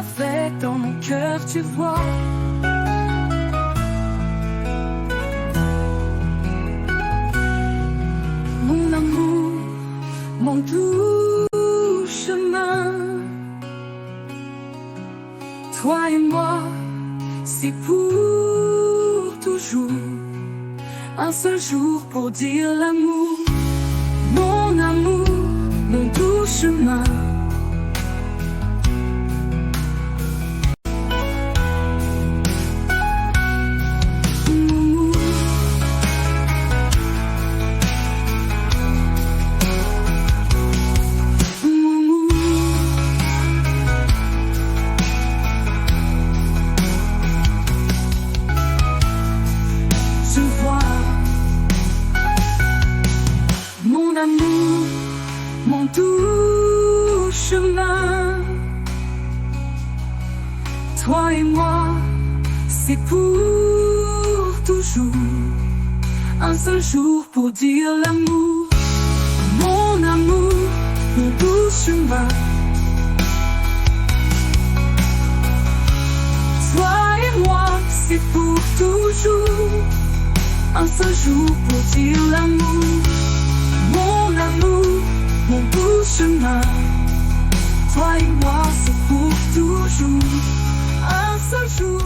avec dans mon cœur, tu vois. Mon amour, mon doux chemin, toi et moi, c'est pour toujours. Un seul jour pour dire l'amour. Mon amour, mon doux chemin. Je vois mon amour, mon doux chemin. Toi et moi, c'est pour toujours. Un seul jour pour dire l'amour. Mon amour, mon doux chemin. Toi et moi, c'est pour toujours. Un seul jour pour dire l'amour. Mon amour, mon doux chemin. Toi et moi, c'est pour toujours. Un seul jour.